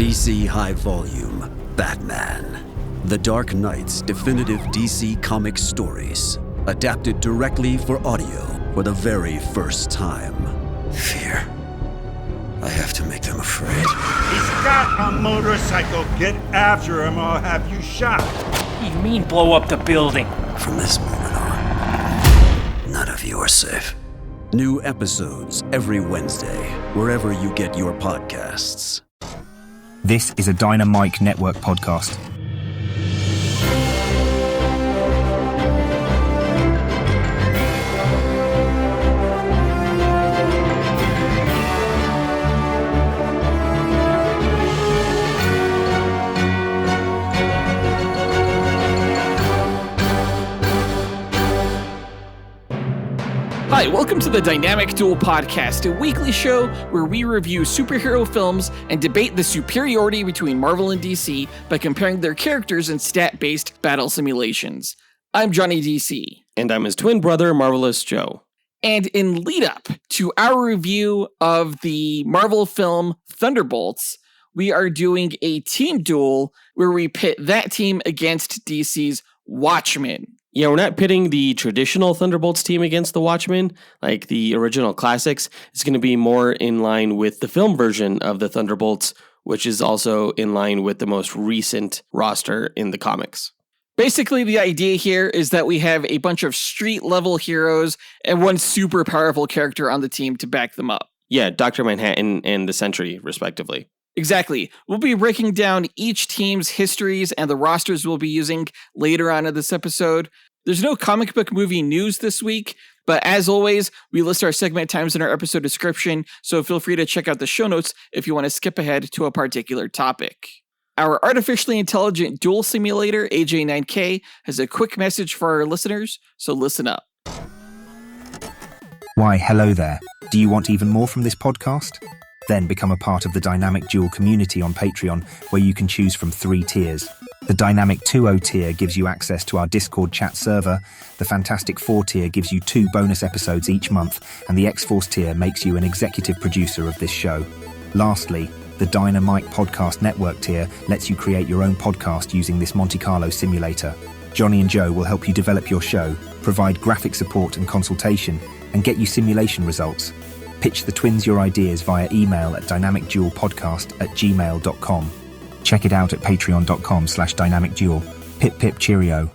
DC High Volume, Batman. The Dark Knight's definitive DC Comics stories, adapted directly for audio for the very first time. Fear. I have to make them afraid. He's got a motorcycle. Get after him or I'll have you shot. What do you mean blow up the building? From this moment on, none of you are safe. New episodes every Wednesday, wherever you get your podcasts. This is a Dynamite Network podcast. Hi, welcome to the Dynamic Duel podcast, a weekly show where we review superhero films and debate the superiority between Marvel and DC by comparing their characters in stat-based battle simulations. I'm Johnny DC. And I'm his twin brother, Marvelous Joe. And in lead-up to our review of the Marvel film Thunderbolts, we are doing a team duel where we pit that team against DC's Watchmen. Yeah, we're not pitting the traditional Thunderbolts team against the Watchmen, like the original classics. It's going to be more in line with the film version of the Thunderbolts, which is also in line with the most recent roster in the comics. Basically, the idea here is that we have a bunch of street-level heroes and one super powerful character on the team to back them up. Yeah, Dr. Manhattan and the Sentry, respectively. Exactly. We'll be breaking down each team's histories and the rosters we'll be using later on in this episode. There's no comic book movie news this week, but as always, we list our segment times in our episode description, so feel free to check out the show notes if you want to skip ahead to a particular topic. Our artificially intelligent duel simulator, AJ9K, has a quick message for our listeners, so listen up. Why, hello there. Do you want even more from this podcast? Then become a part of the Dynamic Duel community on Patreon, where you can choose from 3 tiers. The Dynamic 2.0 tier gives you access to our Discord chat server, the Fantastic 4 tier gives you 2 bonus episodes each month, and the X-Force tier makes you an executive producer of this show. Lastly, the Dynamite Podcast Network tier lets you create your own podcast using this Monte Carlo simulator. Johnny and Joe will help you develop your show, provide graphic support and consultation, and get you simulation results. Pitch the twins your ideas via email at dynamicduelpodcast@gmail.com. Check it out at patreon.com/dynamicduel. Pip pip cheerio.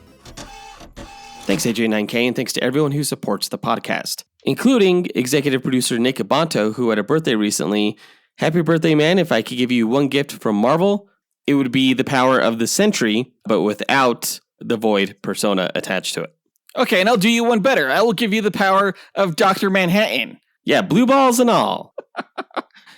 Thanks, AJ9K, and thanks to everyone who supports the podcast, including executive producer Nick Abanto, who had a birthday recently. Happy birthday, man. If I could give you one gift from Marvel, it would be the power of the Sentry, but without the Void persona attached to it. Okay, and I'll do you one better. I will give you the power of Dr. Manhattan. Yeah, blue balls and all.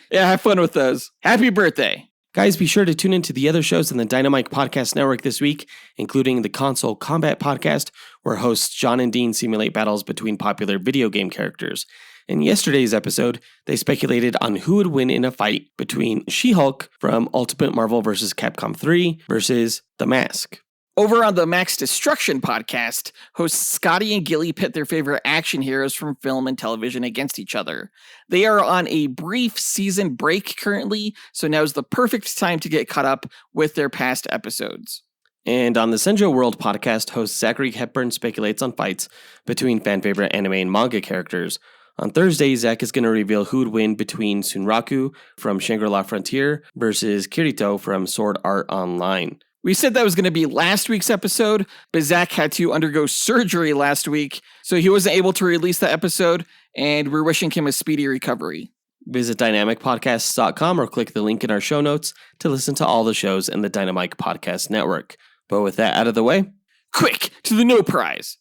Yeah, have fun with those. Happy birthday. Guys, be sure to tune into the other shows in the Dynamite Podcast Network this week, including the Console Combat Podcast, where hosts John and Dean simulate battles between popular video game characters. In yesterday's episode, they speculated on who would win in a fight between She-Hulk from Ultimate Marvel vs. Capcom 3 versus The Mask. Over on the Max Destruction podcast, hosts Scotty and Gilly pit their favorite action heroes from film and television against each other. They are on a brief season break currently, so now's the perfect time to get caught up with their past episodes. And on the Senjo World podcast, host Zachary Hepburn speculates on fights between fan-favorite anime and manga characters. On Thursday, Zach is going to reveal who would win between Sunraku from Shangri-La Frontier versus Kirito from Sword Art Online. We said that was going to be last week's episode, but Zach had to undergo surgery last week, so he wasn't able to release the episode, and we're wishing him a speedy recovery. Visit dynamicpodcasts.com or click the link in our show notes to listen to all the shows in the Dynamite Podcast Network. But with that out of the way, quick to the No Prize!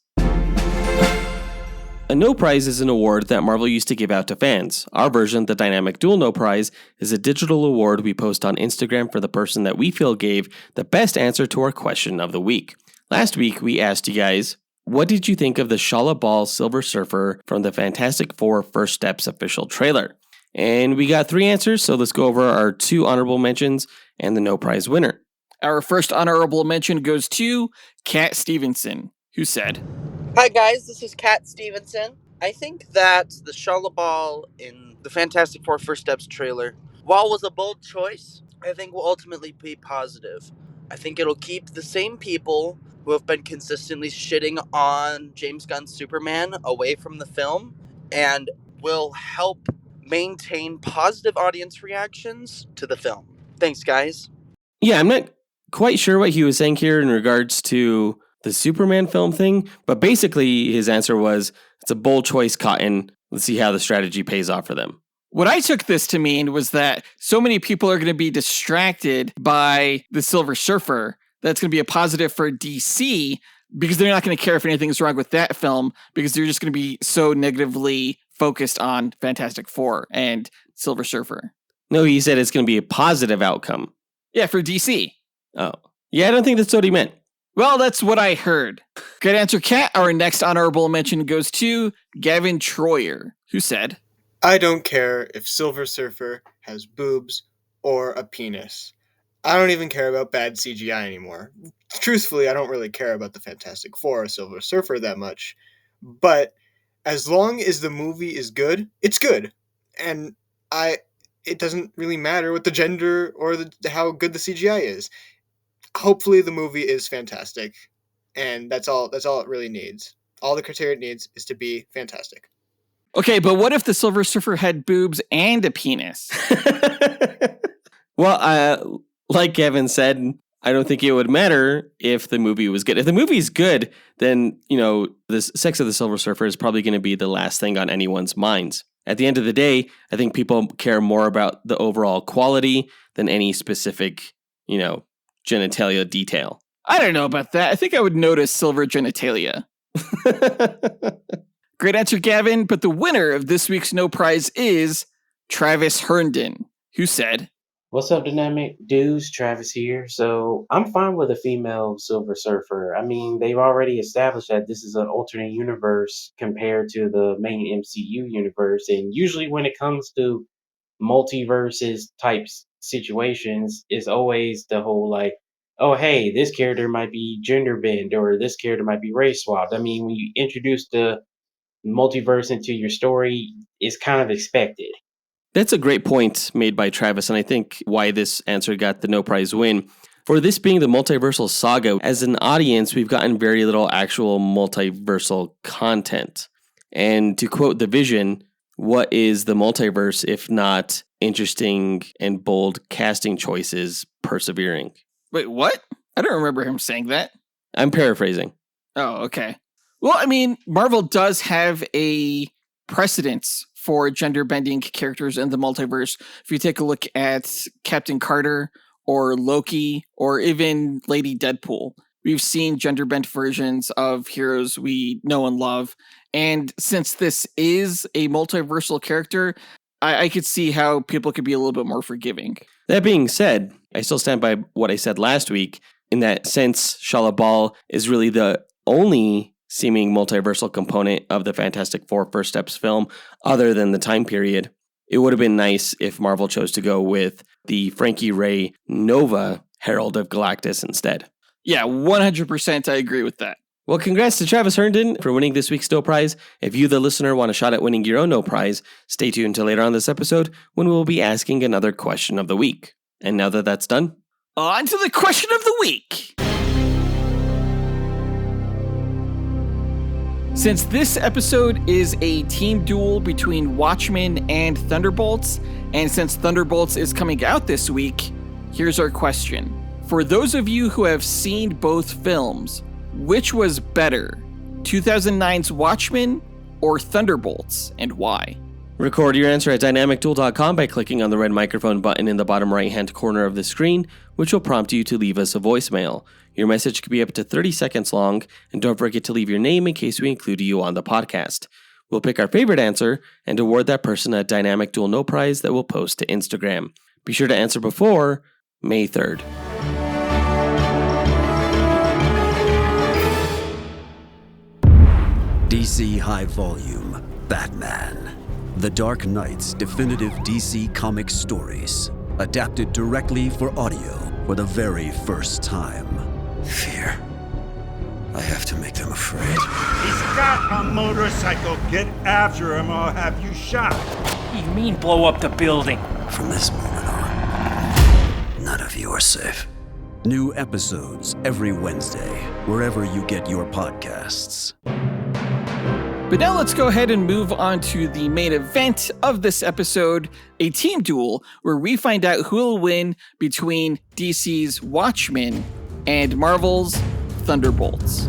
A No Prize is an award that Marvel used to give out to fans. Our version, the Dynamic Duel No Prize, is a digital award we post on Instagram for the person that we feel gave the best answer to our question of the week. Last week, we asked you guys, what did you think of the Shala Ball Silver Surfer from the Fantastic Four First Steps official trailer? And we got 3 answers, so let's go over our 2 honorable mentions and the No Prize winner. Our first honorable mention goes to Cat Stevenson, who said, Hi guys, this is Cat Stevenson. I think that the Shala Ball in the Fantastic Four First Steps trailer while was a bold choice, I think will ultimately be positive. I think it'll keep the same people who have been consistently shitting on James Gunn's Superman away from the film and will help maintain positive audience reactions to the film. Thanks, guys. Yeah, I'm not quite sure what he was saying here in regards to the Superman film thing, but basically his answer was, it's a bold choice, Cotton. Let's see how the strategy pays off for them. What I took this to mean was that so many people are going to be distracted by the Silver Surfer that's going to be a positive for DC because they're not going to care if anything's wrong with that film because they're just going to be so negatively focused on Fantastic Four and Silver Surfer. No, he said it's going to be a positive outcome. Yeah, for DC. Oh. Yeah, I don't think that's what he meant. Well, that's what I heard. Good answer, Kat. Our next honorable mention goes to Gavin Troyer, who said, I don't care if Silver Surfer has boobs or a penis. I don't even care about bad CGI anymore. Truthfully, I don't really care about the Fantastic Four or Silver Surfer that much. But as long as the movie is good, it's good. And it doesn't really matter what the gender or how good the CGI is. Hopefully the movie is fantastic. And that's all it really needs. All the criteria it needs is to be fantastic. Okay, but what if the Silver Surfer had boobs and a penis? Well, like Kevin said, I don't think it would matter if the movie was good. If the movie's good, then, the sex of the Silver Surfer is probably going to be the last thing on anyone's minds. At the end of the day, I think people care more about the overall quality than any specific, genitalia detail. I don't know about that. I think I would notice silver genitalia. Great answer, Gavin. But the winner of this week's No Prize is Travis Herndon, who said, What's up, Dynamic Dudes? Travis here. So I'm fine with a female Silver Surfer. I mean, they've already established that this is an alternate universe compared to the main MCU universe. And usually when it comes to multiverses types situations, it's always the whole oh, hey, this character might be gender bend or this character might be race swapped. I mean, when you introduce the multiverse into your story, it's kind of expected. That's a great point made by Travis, and I think why this answer got the No Prize win. For this being the multiversal saga, as an audience, we've gotten very little actual multiversal content. And to quote The Vision, what is the multiverse if not interesting and bold casting choices persevering? Wait, what? I don't remember him saying that. I'm paraphrasing. Oh, okay. Well, I mean, Marvel does have a precedence for gender-bending characters in the multiverse. If you take a look at Captain Carter or Loki or even Lady Deadpool, we've seen gender-bent versions of heroes we know and love. And since this is a multiversal character, I could see how people could be a little bit more forgiving. That being said, I still stand by what I said last week. In that sense, Shala Bal is really the only seeming multiversal component of the Fantastic Four First Steps film, other than the time period. It would have been nice if Marvel chose to go with the Frankie Ray Nova Herald of Galactus instead. Yeah, 100% I agree with that. Well, congrats to Travis Herndon for winning this week's No Prize. If you, the listener, want a shot at winning your own No Prize, stay tuned until later on this episode when we'll be asking another question of the week. And now that that's done, on to the question of the week. Since this episode is a team duel between Watchmen and Thunderbolts, and since Thunderbolts is coming out this week, here's our question. For those of you who have seen both films, which was better, 2009's Watchmen or Thunderbolts, and why? Record your answer at dynamicduel.com by clicking on the red microphone button in the bottom right-hand corner of the screen, which will prompt you to leave us a voicemail. Your message could be up to 30 seconds long, and don't forget to leave your name in case we include you on the podcast. We'll pick our favorite answer and award that person a Dynamic Duel No Prize that we'll post to Instagram. Be sure to answer before May 3rd. DC High Volume, Batman. The Dark Knight's definitive DC Comics stories, adapted directly for audio for the very first time. Fear. I have to make them afraid. He's got a motorcycle. Get after him or I'll have you shot. You mean blow up the building? From this moment you are safe. New episodes every Wednesday, wherever you get your podcasts. But now let's go ahead and move on to the main event of this episode, a team duel, where we find out who will win between DC's Watchmen and Marvel's Thunderbolts.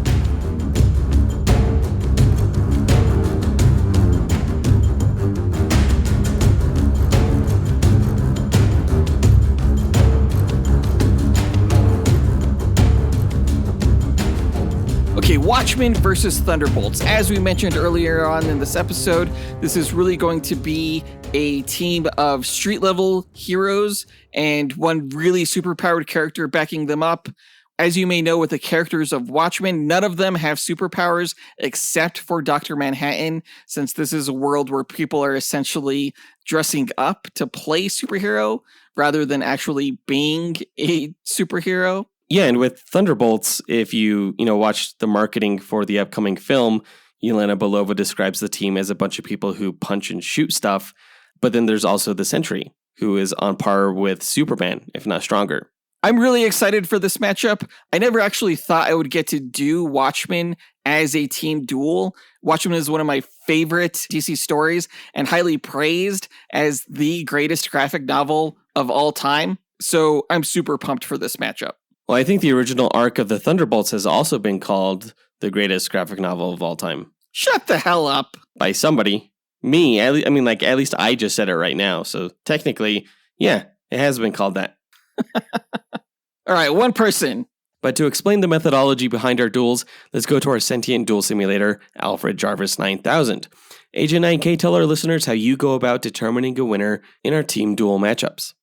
Okay, Watchmen versus Thunderbolts. As we mentioned earlier on in this episode, this is really going to be a team of street-level heroes and one really superpowered character backing them up. As you may know, with the characters of Watchmen, none of them have superpowers except for Dr. Manhattan, since this is a world where people are essentially dressing up to play superhero rather than actually being a superhero. Yeah, and with Thunderbolts, if you watch the marketing for the upcoming film, Yelena Belova describes the team as a bunch of people who punch and shoot stuff, but then there's also the Sentry, who is on par with Superman, if not stronger. I'm really excited for this matchup. I never actually thought I would get to do Watchmen as a team duel. Watchmen is one of my favorite DC stories and highly praised as the greatest graphic novel of all time, so I'm super pumped for this matchup. Well, I think the original arc of the Thunderbolts has also been called the greatest graphic novel of all time. Shut the hell up. By somebody. Me. At least I just said it right now. So technically, yeah, it has been called that. All right, one person. But to explain the methodology behind our duels, let's go to our sentient duel simulator, Alfred Jarvis 9000. Agent 9K, tell our listeners how you go about determining a winner in our team duel matchups.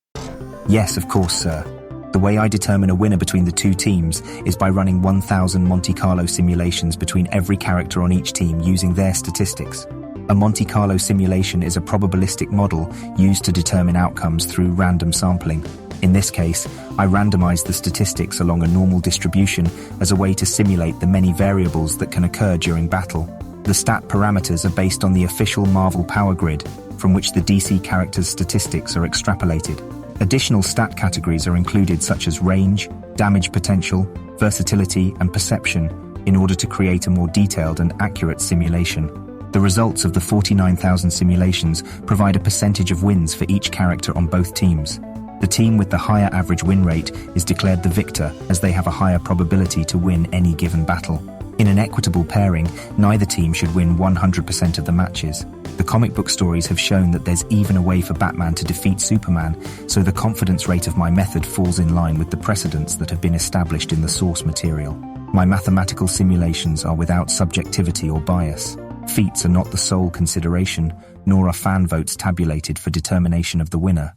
Yes, of course, sir. The way I determine a winner between the two teams is by running 1,000 Monte Carlo simulations between every character on each team using their statistics. A Monte Carlo simulation is a probabilistic model used to determine outcomes through random sampling. In this case, I randomize the statistics along a normal distribution as a way to simulate the many variables that can occur during battle. The stat parameters are based on the official Marvel Power Grid, from which the DC characters' statistics are extrapolated. Additional stat categories are included such as range, damage potential, versatility, and perception in order to create a more detailed and accurate simulation. The results of the 49,000 simulations provide a percentage of wins for each character on both teams. The team with the higher average win rate is declared the victor, as they have a higher probability to win any given battle. In an equitable pairing, neither team should win 100% of the matches. The comic book stories have shown that there's even a way for Batman to defeat Superman, so the confidence rate of my method falls in line with the precedents that have been established in the source material. My mathematical simulations are without subjectivity or bias. Feats are not the sole consideration, nor are fan votes tabulated for determination of the winner.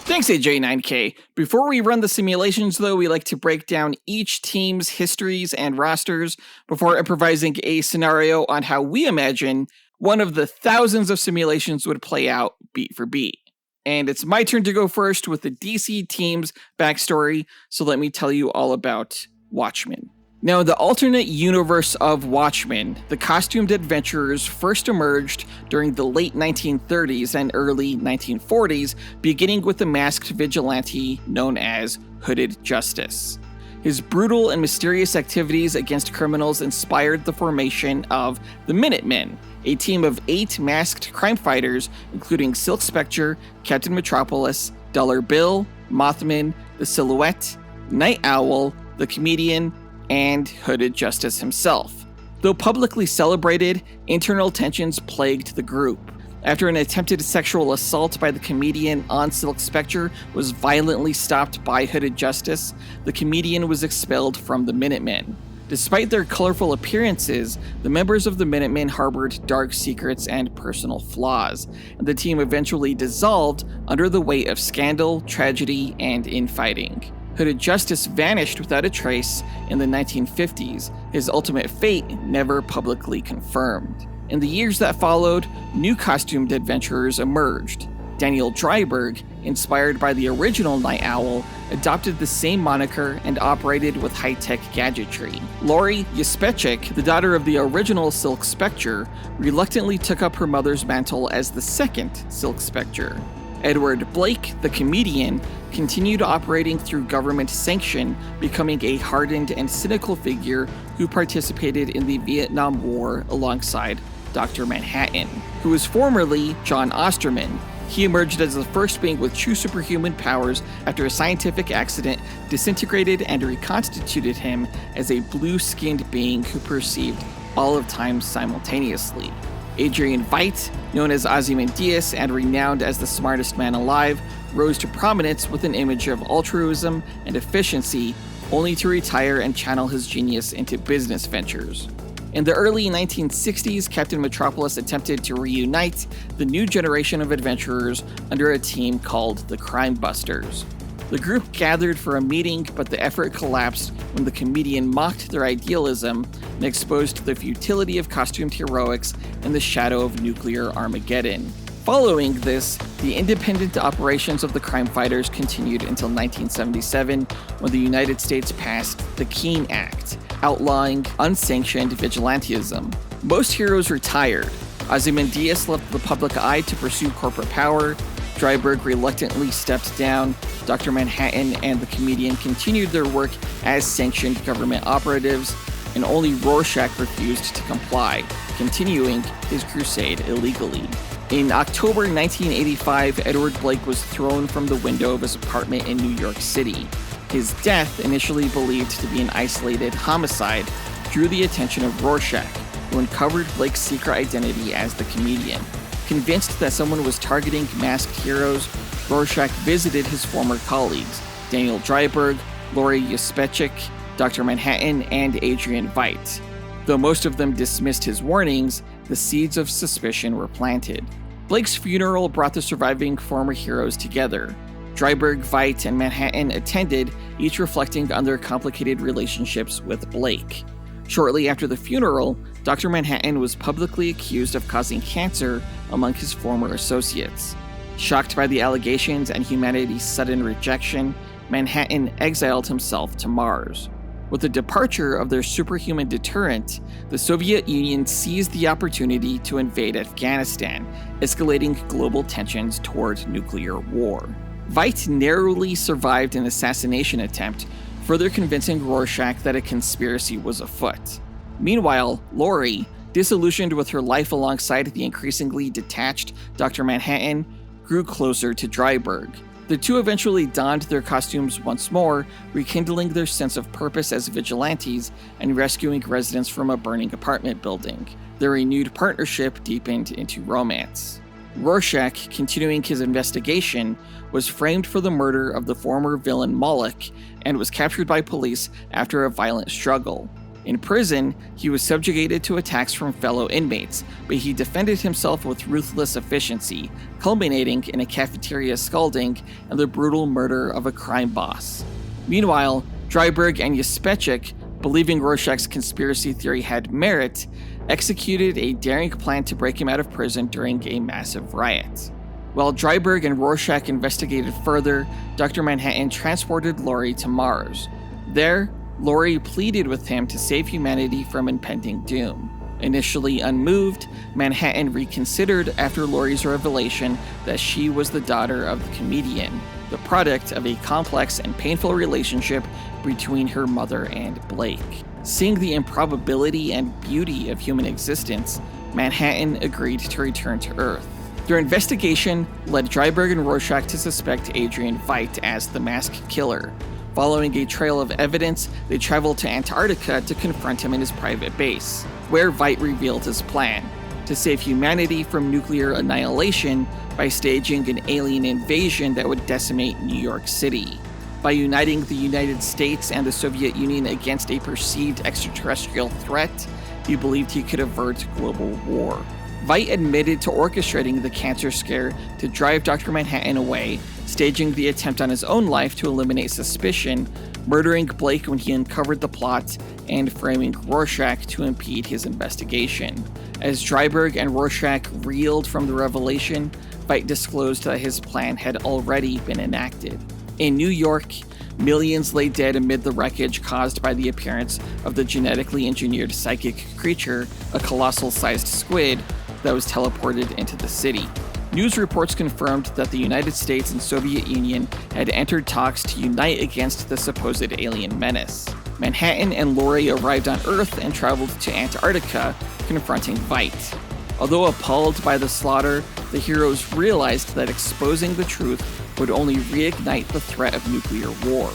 Thanks, AJ9K. Before we run the simulations, though, we like to break down each team's histories and rosters before improvising a scenario on how we imagine one of the thousands of simulations would play out beat for beat. And it's my turn to go first with the DC team's backstory, so let me tell you all about Watchmen. Now, in the alternate universe of Watchmen, the costumed adventurers first emerged during the late 1930s and early 1940s, beginning with the masked vigilante known as Hooded Justice. His brutal and mysterious activities against criminals inspired the formation of the Minutemen, a team of 8 masked crime fighters, including Silk Spectre, Captain Metropolis, Dollar Bill, Mothman, the Silhouette, Night Owl, the Comedian, and Hooded Justice himself. Though publicly celebrated, internal tensions plagued the group. After an attempted sexual assault by the Comedian on Silk Spectre was violently stopped by Hooded Justice, the Comedian was expelled from the Minutemen. Despite their colorful appearances, the members of the Minutemen harbored dark secrets and personal flaws, and the team eventually dissolved under the weight of scandal, tragedy, and infighting. Hooded Justice vanished without a trace in the 1950s, his ultimate fate never publicly confirmed. In the years that followed, new costumed adventurers emerged. Daniel Dryberg, inspired by the original Night Owl, adopted the same moniker and operated with high-tech gadgetry. Lori Yespechik, the daughter of the original Silk Spectre, reluctantly took up her mother's mantle as the second Silk Spectre. Edward Blake, the comedian, continued operating through government sanction, becoming a hardened and cynical figure who participated in the Vietnam War alongside Dr. Manhattan, who was formerly John Osterman. He emerged as the first being with true superhuman powers after a scientific accident disintegrated and reconstituted him as a blue-skinned being who perceived all of time simultaneously. Adrian Veidt, known as Ozymandias and renowned as the smartest man alive, rose to prominence with an image of altruism and efficiency, only to retire and channel his genius into business ventures. In the early 1960s, Captain Metropolis attempted to reunite the new generation of adventurers under a team called the Crime Busters. The group gathered for a meeting, but the effort collapsed when the comedian mocked their idealism and exposed the futility of costumed heroics in the shadow of nuclear Armageddon. Following this, the independent operations of the crime fighters continued until 1977, when the United States passed the Keene Act, outlawing unsanctioned vigilantism. Most heroes retired. Ozymandias left the public eye to pursue corporate power. Dryburgh reluctantly stepped down. Dr. Manhattan and the comedian continued their work as sanctioned government operatives, and only Rorschach refused to comply, continuing his crusade illegally. In October 1985, Edward Blake was thrown from the window of his apartment in New York City. His death, initially believed to be an isolated homicide, drew the attention of Rorschach, who uncovered Blake's secret identity as the comedian. Convinced that someone was targeting masked heroes, Rorschach visited his former colleagues, Daniel Dryburgh, Laurie Uspechik, Dr. Manhattan, and Adrian Veidt. Though most of them dismissed his warnings, the seeds of suspicion were planted. Blake's funeral brought the surviving former heroes together. Dryburgh, Veidt, and Manhattan attended, each reflecting on their complicated relationships with Blake. Shortly after the funeral, Dr. Manhattan was publicly accused of causing cancer among his former associates. Shocked by the allegations and humanity's sudden rejection, Manhattan exiled himself to Mars. With the departure of their superhuman deterrent, the Soviet Union seized the opportunity to invade Afghanistan, escalating global tensions toward nuclear war. Veidt narrowly survived an assassination attempt, further convincing Rorschach that a conspiracy was afoot. Meanwhile, Laurie, disillusioned with her life alongside the increasingly detached Dr. Manhattan, grew closer to Dryburgh. The two eventually donned their costumes once more, rekindling their sense of purpose as vigilantes and rescuing residents from a burning apartment building. Their renewed partnership deepened into romance. Rorschach, continuing his investigation, was framed for the murder of the former villain Moloch and was captured by police after a violent struggle. In prison, he was subjugated to attacks from fellow inmates, but he defended himself with ruthless efficiency, culminating in a cafeteria scalding and the brutal murder of a crime boss. Meanwhile, Dryburgh and Uspechik, believing Rorschach's conspiracy theory had merit, executed a daring plan to break him out of prison during a massive riot. While Dryburgh and Rorschach investigated further, Dr. Manhattan transported Laurie to Mars. There, Laurie pleaded with him to save humanity from impending doom. Initially unmoved, Manhattan reconsidered after Laurie's revelation that she was the daughter of the comedian, the product of a complex and painful relationship between her mother and Blake. Seeing the improbability and beauty of human existence, Manhattan agreed to return to Earth. Their investigation led Dryburgh and Rorschach to suspect Adrian Veidt as the masked killer. Following a trail of evidence, they traveled to Antarctica to confront him in his private base, where Veidt revealed his plan: to save humanity from nuclear annihilation by staging an alien invasion that would decimate New York City. By uniting the United States and the Soviet Union against a perceived extraterrestrial threat, he believed he could avert global war. Veidt admitted to orchestrating the cancer scare to drive Dr. Manhattan away, staging the attempt on his own life to eliminate suspicion, murdering Blake when he uncovered the plot, and framing Rorschach to impede his investigation. As Dryburgh and Rorschach reeled from the revelation, Veidt disclosed that his plan had already been enacted. In New York, millions lay dead amid the wreckage caused by the appearance of the genetically engineered psychic creature, a colossal-sized squid, that was teleported into the city. News reports confirmed that the United States and Soviet Union had entered talks to unite against the supposed alien menace. Manhattan and Laurie arrived on Earth and traveled to Antarctica, confronting Veidt. Although appalled by the slaughter, the heroes realized that exposing the truth would only reignite the threat of nuclear war.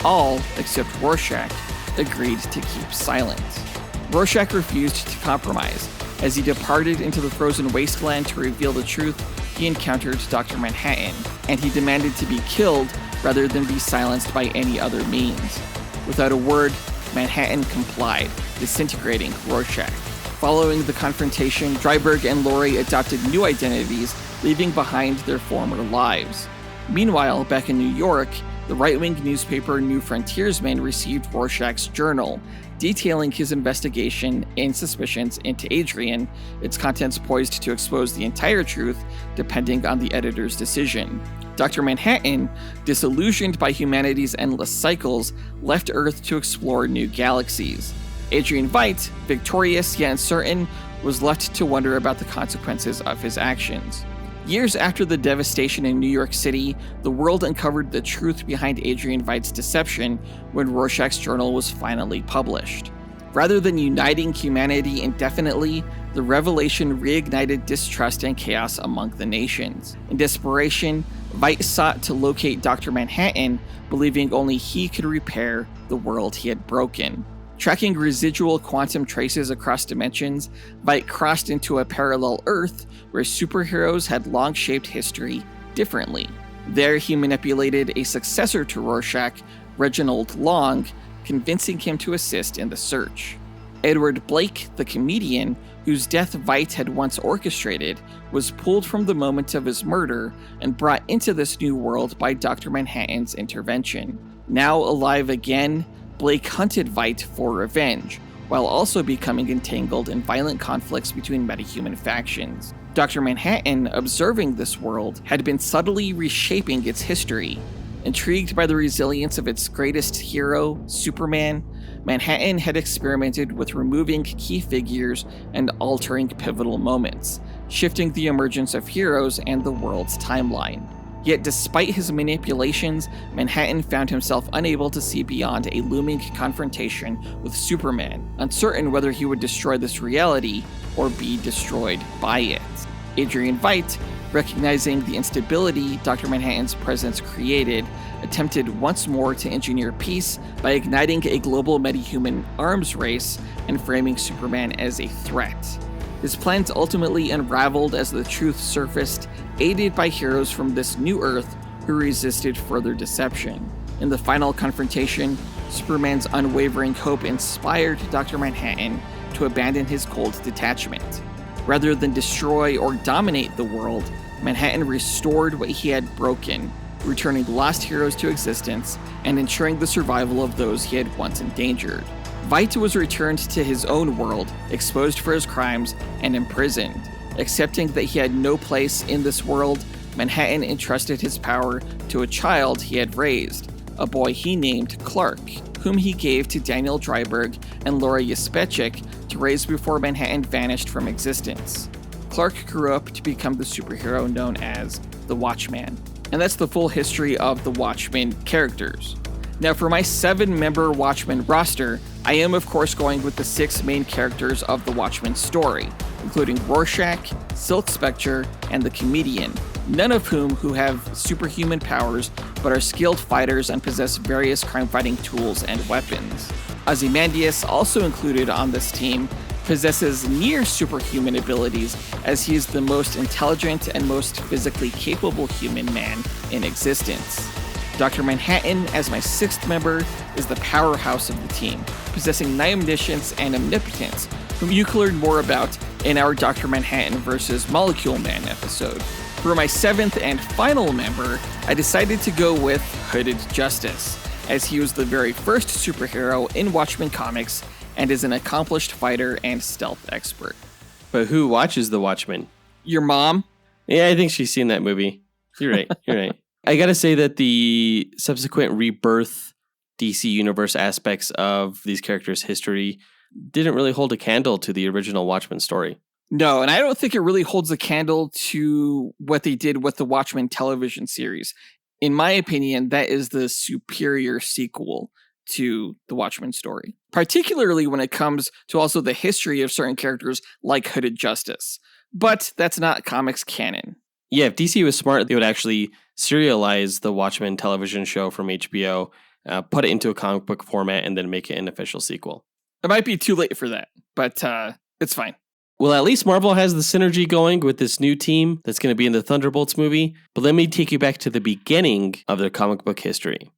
All, except Rorschach, agreed to keep silent. Rorschach refused to compromise. As he departed into the frozen wasteland to reveal the truth, he encountered Dr. Manhattan, and he demanded to be killed rather than be silenced by any other means. Without a word, Manhattan complied, disintegrating Rorschach. Following the confrontation, Dreiberg and Laurie adopted new identities, leaving behind their former lives. Meanwhile, back in New York, the right-wing newspaper New Frontiersman received Rorschach's journal, detailing his investigation and suspicions into Adrian, its contents poised to expose the entire truth, depending on the editor's decision. Dr. Manhattan, disillusioned by humanity's endless cycles, left Earth to explore new galaxies. Adrian Veidt, victorious yet uncertain, was left to wonder about the consequences of his actions. Years after the devastation in New York City, the world uncovered the truth behind Adrian Veidt's deception when Rorschach's journal was finally published. Rather than uniting humanity indefinitely, the revelation reignited distrust and chaos among the nations. In desperation, Veidt sought to locate Dr. Manhattan, believing only he could repair the world he had broken. Tracking residual quantum traces across dimensions, Veidt crossed into a parallel Earth where superheroes had long shaped history differently. There, he manipulated a successor to Rorschach, Reginald Long, convincing him to assist in the search. Edward Blake, the comedian, whose death Veidt had once orchestrated, was pulled from the moment of his murder and brought into this new world by Dr. Manhattan's intervention. Now alive again, Blake hunted Veidt for revenge, while also becoming entangled in violent conflicts between metahuman factions. Dr. Manhattan, observing this world, had been subtly reshaping its history. Intrigued by the resilience of its greatest hero, Superman, Manhattan had experimented with removing key figures and altering pivotal moments, shifting the emergence of heroes and the world's timeline. Yet despite his manipulations, Manhattan found himself unable to see beyond a looming confrontation with Superman, uncertain whether he would destroy this reality or be destroyed by it. Adrian Veidt, recognizing the instability Dr. Manhattan's presence created, attempted once more to engineer peace by igniting a global metahuman arms race and framing Superman as a threat. His plans ultimately unraveled as the truth surfaced, aided by heroes from this new Earth who resisted further deception. In the final confrontation, Superman's unwavering hope inspired Dr. Manhattan to abandon his cold detachment. Rather than destroy or dominate the world, Manhattan restored what he had broken, returning lost heroes to existence and ensuring the survival of those he had once endangered. Veidt was returned to his own world, exposed for his crimes, and imprisoned. Accepting that he had no place in this world, Manhattan entrusted his power to a child he had raised, a boy he named Clark, whom he gave to Daniel Dreiberg and Laura Yespechik to raise before Manhattan vanished from existence. Clark grew up to become the superhero known as the Watchman. And that's the full history of the Watchmen characters. Now for my 7-member Watchmen roster, I am of course going with the 6 main characters of the Watchmen story, including Rorschach, Silk Spectre, and the Comedian, none of whom have superhuman powers but are skilled fighters and possess various crime-fighting tools and weapons. Ozymandias, also included on this team, possesses near superhuman abilities as he is the most intelligent and most physically capable human man in existence. Dr. Manhattan, as my 6th member, is the powerhouse of the team, possessing omniscience and omnipotence, whom you can learn more about in our Dr. Manhattan vs. Molecule Man episode. For my 7th and final member, I decided to go with Hooded Justice, as he was the very first superhero in Watchmen comics and is an accomplished fighter and stealth expert. But who watches The Watchmen? Your mom? Yeah, I think she's seen that movie. You're right. You're right. I gotta say that the subsequent rebirth DC Universe aspects of these characters' history didn't really hold a candle to the original Watchmen story. No, and I don't think it really holds a candle to what they did with the Watchmen television series. In my opinion, that is the superior sequel to the Watchmen story, particularly when it comes to also the history of certain characters like Hooded Justice. But that's not comics canon. Yeah, if DC was smart, they would actually serialize the Watchmen television show from HBO, put it into a comic book format, and then make it an official sequel. It might be too late for that, but it's fine. Well, at least Marvel has the synergy going with this new team that's going to be in the Thunderbolts movie, but let me take you back to the beginning of their comic book history.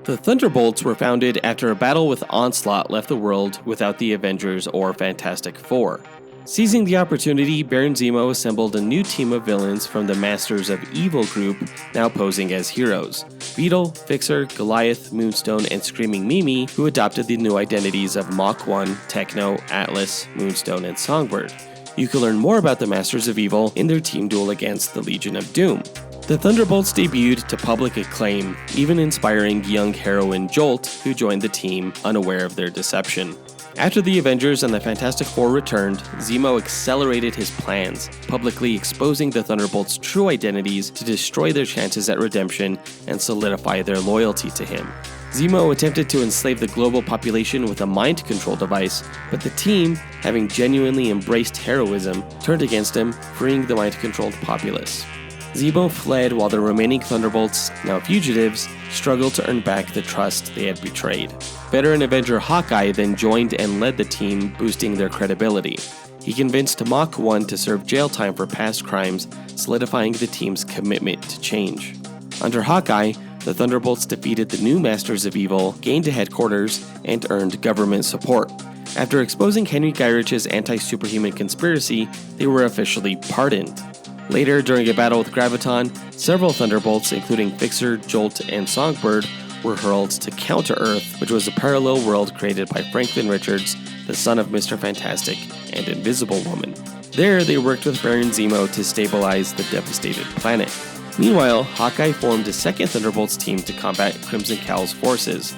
The Thunderbolts were founded after a battle with Onslaught left the world without the Avengers or Fantastic Four. Seizing the opportunity, Baron Zemo assembled a new team of villains from the Masters of Evil group, now posing as heroes. Beetle, Fixer, Goliath, Moonstone, and Screaming Mimi, who adopted the new identities of Mach 1, Techno, Atlas, Moonstone, and Songbird. You can learn more about the Masters of Evil in their team duel against the Legion of Doom. The Thunderbolts debuted to public acclaim, even inspiring young heroine Jolt, who joined the team unaware of their deception. After the Avengers and the Fantastic Four returned, Zemo accelerated his plans, publicly exposing the Thunderbolts' true identities to destroy their chances at redemption and solidify their loyalty to him. Zemo attempted to enslave the global population with a mind control device, but the team, having genuinely embraced heroism, turned against him, freeing the mind-controlled populace. Zemo fled while the remaining Thunderbolts, now fugitives, struggled to earn back the trust they had betrayed. Veteran Avenger Hawkeye then joined and led the team, boosting their credibility. He convinced Mach 1 to serve jail time for past crimes, solidifying the team's commitment to change. Under Hawkeye, the Thunderbolts defeated the new Masters of Evil, gained a headquarters, and earned government support. After exposing Henry Gyrich's anti-superhuman conspiracy, they were officially pardoned. Later, during a battle with Graviton, several Thunderbolts, including Fixer, Jolt, and Songbird, were hurled to Counter-Earth, which was a parallel world created by Franklin Richards, the son of Mr. Fantastic and Invisible Woman. There, they worked with Baron Zemo to stabilize the devastated planet. Meanwhile, Hawkeye formed a second Thunderbolts team to combat Crimson Cowl's forces.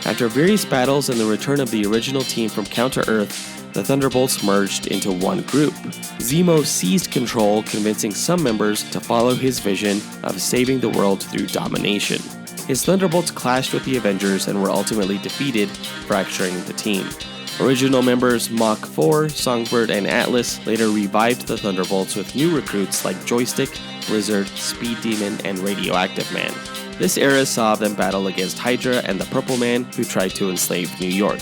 After various battles and the return of the original team from Counter-Earth, the Thunderbolts merged into one group. Zemo seized control, convincing some members to follow his vision of saving the world through domination. His Thunderbolts clashed with the Avengers and were ultimately defeated, fracturing the team. Original members Mach 4, Songbird, and Atlas later revived the Thunderbolts with new recruits like Joystick, Blizzard, Speed Demon, and Radioactive Man. This era saw them battle against Hydra and the Purple Man, who tried to enslave New York.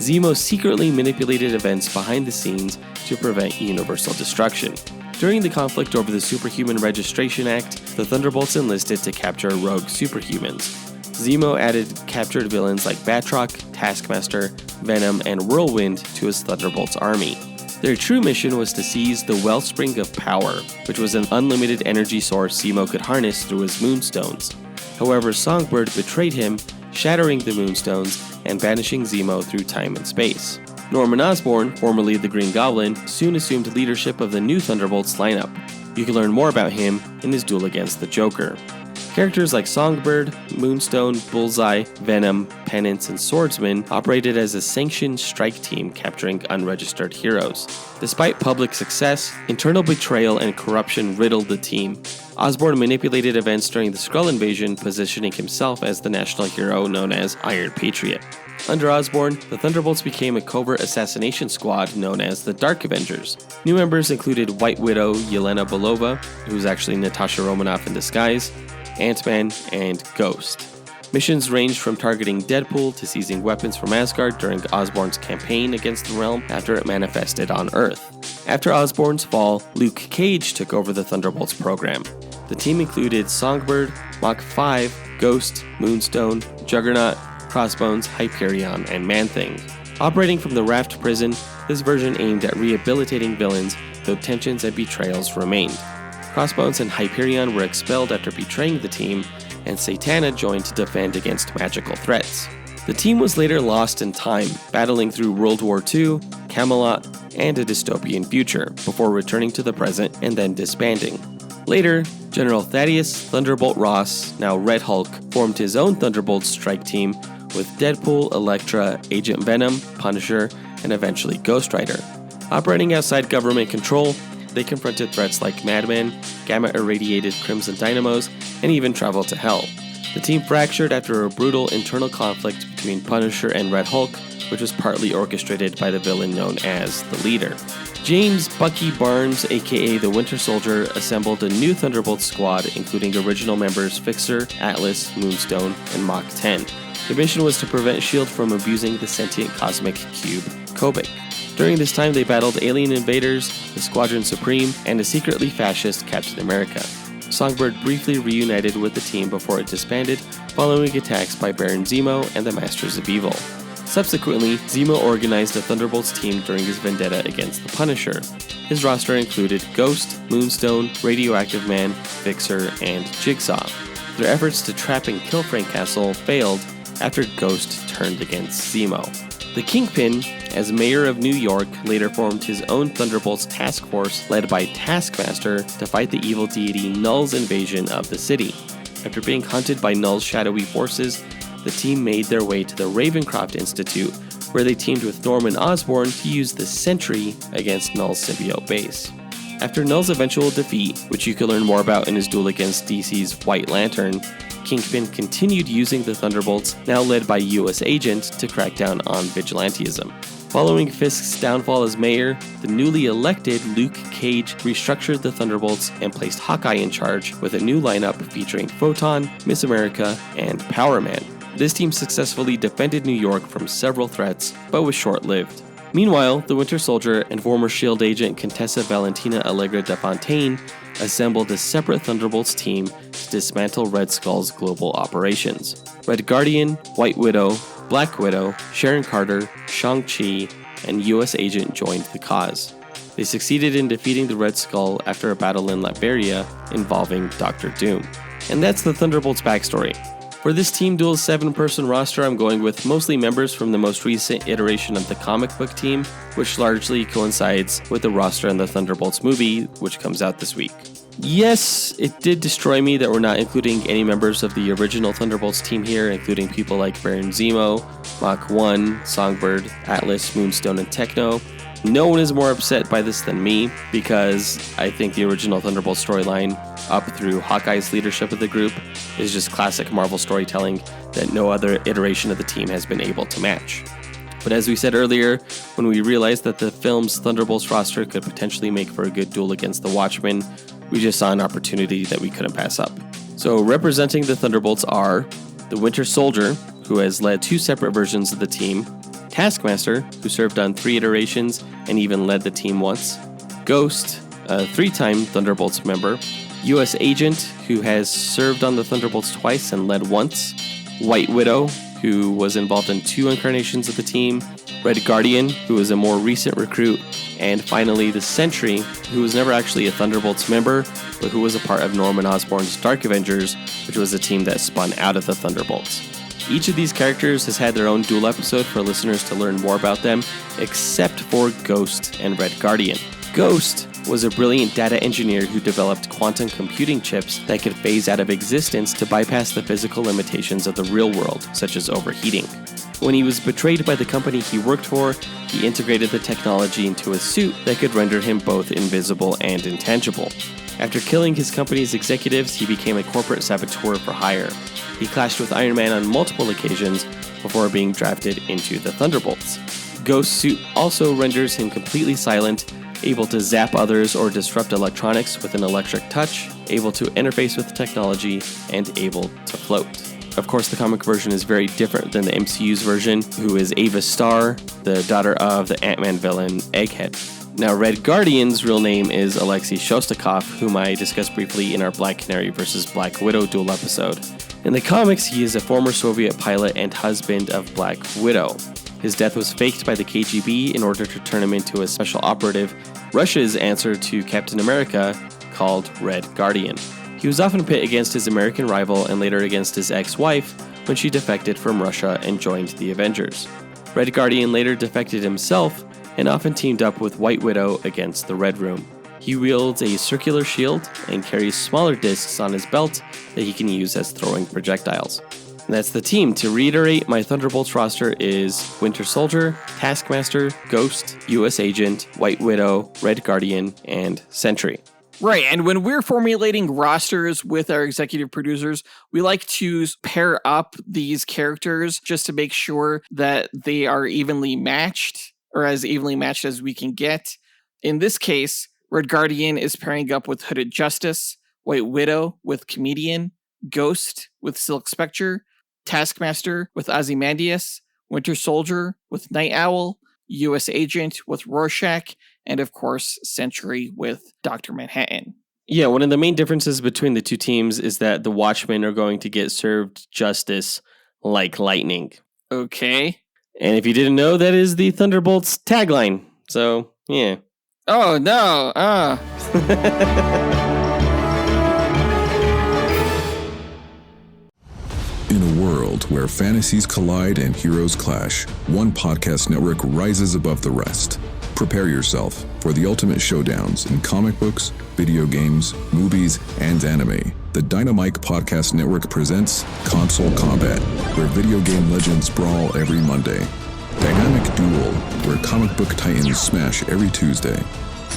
Zemo secretly manipulated events behind the scenes to prevent universal destruction. During the conflict over the Superhuman Registration Act, the Thunderbolts enlisted to capture rogue superhumans. Zemo added captured villains like Batroc, Taskmaster, Venom, and Whirlwind to his Thunderbolts army. Their true mission was to seize the Wellspring of Power, which was an unlimited energy source Zemo could harness through his Moonstones. However, Songbird betrayed him, shattering the Moonstones and banishing Zemo through time and space. Norman Osborn, formerly the Green Goblin, soon assumed leadership of the new Thunderbolts lineup. You can learn more about him in his duel against the Joker. Characters like Songbird, Moonstone, Bullseye, Venom, Penance, and Swordsman operated as a sanctioned strike team capturing unregistered heroes. Despite public success, internal betrayal and corruption riddled the team. Osborn manipulated events during the Skrull invasion, positioning himself as the national hero known as Iron Patriot. Under Osborn, the Thunderbolts became a covert assassination squad known as the Dark Avengers. New members included White Widow Yelena Belova, who's actually Natasha Romanoff in disguise, Ant-Man, and Ghost. Missions ranged from targeting Deadpool to seizing weapons from Asgard during Osborn's campaign against the realm after it manifested on Earth. After Osborn's fall, Luke Cage took over the Thunderbolts program. The team included Songbird, Mach 5, Ghost, Moonstone, Juggernaut, Crossbones, Hyperion, and Man-Thing. Operating from the Raft prison, this version aimed at rehabilitating villains, though tensions and betrayals remained. Crossbones and Hyperion were expelled after betraying the team, and Satana joined to defend against magical threats. The team was later lost in time, battling through World War II, Camelot, and a dystopian future, before returning to the present and then disbanding. Later, General Thaddeus Thunderbolt Ross, now Red Hulk, formed his own Thunderbolts strike team, with Deadpool, Elektra, Agent Venom, Punisher, and eventually Ghost Rider. Operating outside government control, they confronted threats like Madmen, gamma-irradiated Crimson Dynamos, and even traveled to Hell. The team fractured after a brutal internal conflict between Punisher and Red Hulk, which was partly orchestrated by the villain known as the Leader. James Bucky Barnes, aka the Winter Soldier, assembled a new Thunderbolts squad, including original members Fixer, Atlas, Moonstone, and Mach 10. The mission was to prevent S.H.I.E.L.D. from abusing the sentient cosmic cube, Kobik. During this time, they battled alien invaders, the Squadron Supreme, and a secretly fascist Captain America. Songbird briefly reunited with the team before it disbanded, following attacks by Baron Zemo and the Masters of Evil. Subsequently, Zemo organized a Thunderbolts team during his vendetta against the Punisher. His roster included Ghost, Moonstone, Radioactive Man, Fixer, and Jigsaw. Their efforts to trap and kill Frank Castle failed after Ghost turned against Zemo. The Kingpin, as mayor of New York, later formed his own Thunderbolts task force led by Taskmaster to fight the evil deity Null's invasion of the city. After being hunted by Null's shadowy forces, the team made their way to the Ravencroft Institute, where they teamed with Norman Osborn to use the Sentry against Null's symbiote base. After Null's eventual defeat, which you can learn more about in his duel against DC's White Lantern, Kingpin continued using the Thunderbolts, now led by U.S. Agent, to crack down on vigilantism. Following Fisk's downfall as mayor, the newly elected Luke Cage restructured the Thunderbolts and placed Hawkeye in charge with a new lineup featuring Photon, Miss America, and Power Man. This team successfully defended New York from several threats, but was short-lived. Meanwhile, the Winter Soldier and former S.H.I.E.L.D. agent Contessa Valentina Allegra de Fontaine assembled a separate Thunderbolts team to dismantle Red Skull's global operations. Red Guardian, White Widow, Black Widow, Sharon Carter, Shang-Chi, and U.S. Agent joined the cause. They succeeded in defeating the Red Skull after a battle in Latveria involving Dr. Doom. And that's the Thunderbolts backstory. For this Team Duel 7-person roster, I'm going with mostly members from the most recent iteration of the comic book team, which largely coincides with the roster in the Thunderbolts movie, which comes out this week. Yes, it did destroy me that we're not including any members of the original Thunderbolts team here, including people like Baron Zemo, Mach 1, Songbird, Atlas, Moonstone, and Techno. No one is more upset by this than me, because I think the original Thunderbolts storyline, up through Hawkeye's leadership of the group, is just classic Marvel storytelling that no other iteration of the team has been able to match. But as we said earlier, when we realized that the film's Thunderbolts roster could potentially make for a good duel against the Watchmen, we just saw an opportunity that we couldn't pass up. So representing the Thunderbolts are the Winter Soldier, who has led 2 separate versions of the team, Taskmaster, who served on 3 iterations and even led the team once, Ghost, a 3-time Thunderbolts member, U.S. Agent, who has served on the Thunderbolts twice and led once, White Widow, who was involved in 2 incarnations of the team, Red Guardian, who is a more recent recruit, and finally the Sentry, who was never actually a Thunderbolts member, but who was a part of Norman Osborn's Dark Avengers, which was a team that spun out of the Thunderbolts. Each of these characters has had their own duel episode for listeners to learn more about them, except for Ghost and Red Guardian. Ghost was a brilliant data engineer who developed quantum computing chips that could phase out of existence to bypass the physical limitations of the real world, such as overheating. When he was betrayed by the company he worked for, he integrated the technology into a suit that could render him both invisible and intangible. After killing his company's executives, he became a corporate saboteur for hire. He clashed with Iron Man on multiple occasions before being drafted into the Thunderbolts. Ghost's suit also renders him completely silent, able to zap others or disrupt electronics with an electric touch, able to interface with technology, and able to float. Of course, the comic version is very different than the MCU's version, who is Ava Starr, the daughter of the Ant-Man villain Egghead. Now, Red Guardian's real name is Alexei Shostakov, whom I discussed briefly in our Black Canary vs. Black Widow duel episode. In the comics, he is a former Soviet pilot and husband of Black Widow. His death was faked by the KGB in order to turn him into a special operative, Russia's answer to Captain America, called Red Guardian. He was often pit against his American rival and later against his ex-wife when she defected from Russia and joined the Avengers. Red Guardian later defected himself and often teamed up with White Widow against the Red Room. He wields a circular shield and carries smaller discs on his belt that he can use as throwing projectiles. That's the team. To reiterate, my Thunderbolts roster is Winter Soldier, Taskmaster, Ghost, U.S. Agent, White Widow, Red Guardian, and Sentry. Right, and when we're formulating rosters with our executive producers, we like to pair up these characters just to make sure that they are evenly matched, or as evenly matched as we can get. In this case, Red Guardian is pairing up with Hooded Justice, White Widow with Comedian, Ghost with Silk Spectre, Taskmaster with Ozymandias, Winter Soldier with Night Owl, U.S. Agent with Rorschach, and of course, Sentry with Dr. Manhattan. Yeah, one of the main differences between the two teams is that the Watchmen are going to get served justice like lightning. Okay. And if you didn't know, that is the Thunderbolts tagline. So, yeah. Oh, no. In a world where fantasies collide and heroes clash, one podcast network rises above the rest. Prepare yourself for the ultimate showdowns in comic books, video games, movies, and anime. The Dynamite Podcast Network presents Console Combat, where video game legends brawl every Monday. Dynamic Duel, where comic book titans smash every Tuesday.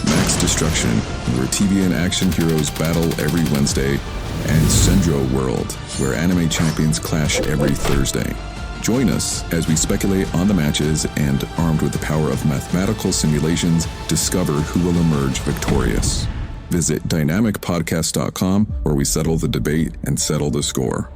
Max Destruction, where TV and action heroes battle every Wednesday. And Sendro World, where anime champions clash every Thursday. Join us as we speculate on the matches and, armed with the power of mathematical simulations, discover who will emerge victorious. Visit dynamicpodcast.com, where we settle the debate and settle the score.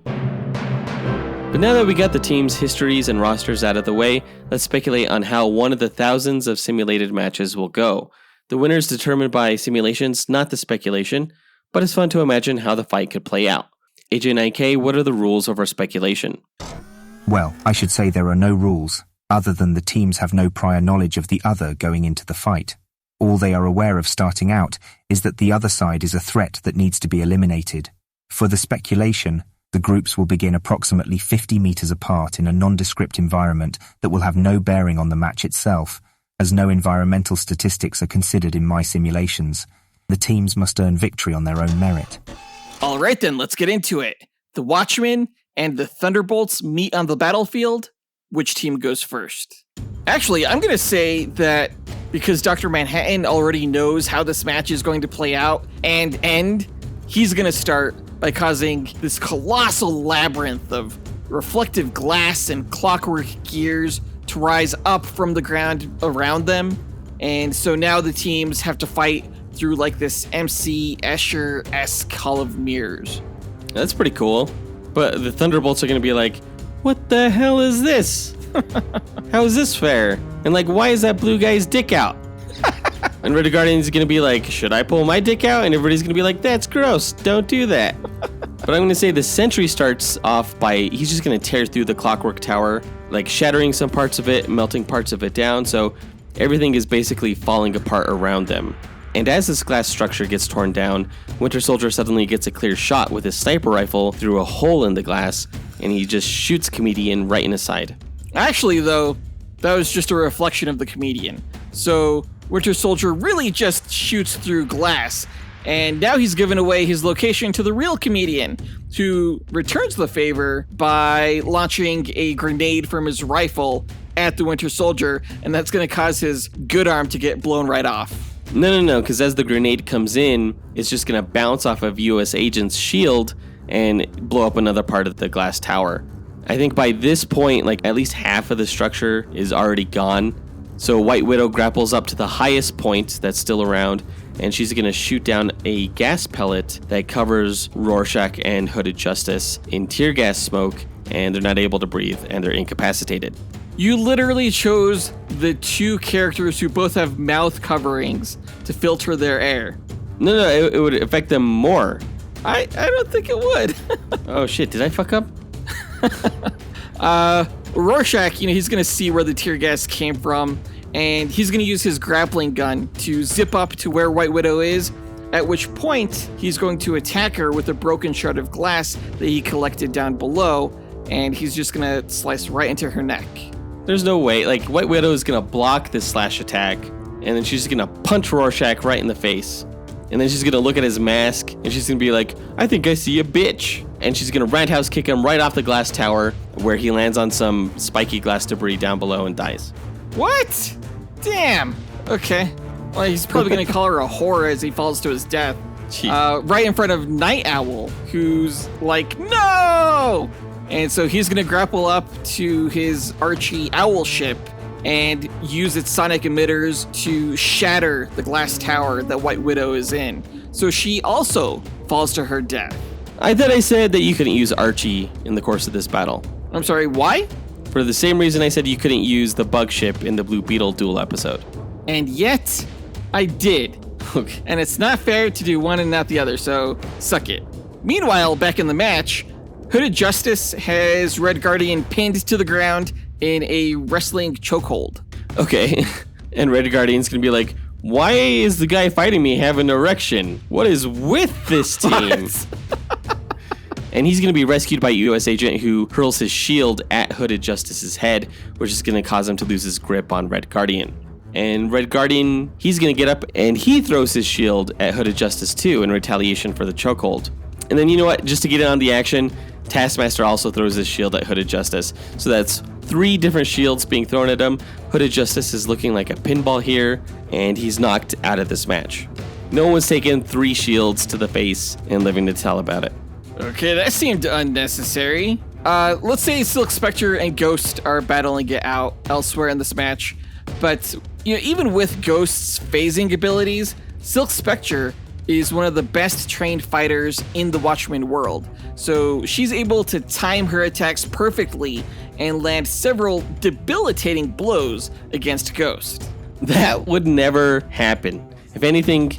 But now that we got the teams' histories and rosters out of the way, let's speculate on how one of the thousands of simulated matches will go. The winner is determined by simulations, not the speculation, but it's fun to imagine how the fight could play out. AJ9K, what are the rules of our speculation? Well, I should say there are no rules, other than the teams have no prior knowledge of the other going into the fight. All they are aware of starting out is that the other side is a threat that needs to be eliminated. For the speculation, the groups will begin approximately 50 meters apart in a nondescript environment that will have no bearing on the match itself, as no environmental statistics are considered in my simulations. The teams must earn victory on their own merit. All right, then, let's get into it. The Watchmen and the Thunderbolts meet on the battlefield. Which team goes first? Actually, I'm going to say that because Dr. Manhattan already knows how this match is going to play out and end, he's going to start by causing this colossal labyrinth of reflective glass and clockwork gears to rise up from the ground around them. And so now the teams have to fight through like this MC Escher-esque Hall of Mirrors. That's pretty cool. But the Thunderbolts are going to be like, what the hell is this? How is this fair? And like, why is that blue guy's dick out? And Red Guardian's going to be like, should I pull my dick out? And everybody's going to be like, that's gross. Don't do that. But I'm going to say the Sentry starts off by, he's just going to tear through the Clockwork Tower, like shattering some parts of it, melting parts of it down. So everything is basically falling apart around them. And as this glass structure gets torn down, Winter Soldier suddenly gets a clear shot with his sniper rifle through a hole in the glass, and he just shoots Comedian right in his side. Actually, though, that was just a reflection of the Comedian. So Winter Soldier really just shoots through glass, and now he's given away his location to the real Comedian, who returns the favor by launching a grenade from his rifle at the Winter Soldier, and that's going to cause his good arm to get blown right off. No, because as the grenade comes in, it's just going to bounce off of U.S. Agent's shield and blow up another part of the glass tower. I think by this point, like at least half of the structure is already gone. So White Widow grapples up to the highest point that's still around, and she's going to shoot down a gas pellet that covers Rorschach and Hooded Justice in tear gas smoke, and they're not able to breathe, and they're incapacitated. You literally chose the two characters who both have mouth coverings to filter their air. No, it would affect them more. I don't think it would. Oh shit, did I fuck up? Rorschach, he's going to see where the tear gas came from, and he's going to use his grappling gun to zip up to where White Widow is, at which point he's going to attack her with a broken shard of glass that he collected down below, and he's just going to slice right into her neck. There's no way. Like, White Widow is going to block this slash attack, and then she's going to punch Rorschach right in the face. And then she's going to look at his mask and she's going to be like, I think I see a bitch. And she's going to roundhouse kick him right off the glass tower where he lands on some spiky glass debris down below and dies. What? Damn. Okay. Well, he's probably going to call her a whore as he falls to his death. Right in front of Night Owl, who's like, no! And so he's going to grapple up to his Archie Owl ship and use its sonic emitters to shatter the glass tower that White Widow is in. So she also falls to her death. I thought I said that you couldn't use Archie in the course of this battle. I'm sorry, why? For the same reason I said you couldn't use the bug ship in the Blue Beetle Duel episode. And yet, I did. Okay. And it's not fair to do one and not the other, so suck it. Meanwhile, back in the match, Hooded Justice has Red Guardian pinned to the ground in a wrestling chokehold. Okay. And Red Guardian's gonna be like, why is the guy fighting me having an erection? What is with this team? And he's going to be rescued by a U.S. agent who hurls his shield at Hooded Justice's head, which is going to cause him to lose his grip on Red Guardian. And Red Guardian, he's going to get up and he throws his shield at Hooded Justice too in retaliation for the chokehold. And then you know what? Just to get in on the action, Taskmaster also throws his shield at Hooded Justice. So that's 3 different shields being thrown at him. Hooded Justice is looking like a pinball here, and he's knocked out of this match. No one's taken 3 shields to the face and living to tell about it. Okay, that seemed unnecessary. Let's say Silk Spectre and Ghost are battling it out elsewhere in this match, but even with Ghost's phasing abilities, Silk Spectre is one of the best trained fighters in the Watchmen world. So she's able to time her attacks perfectly and land several debilitating blows against Ghost. That would never happen. If anything,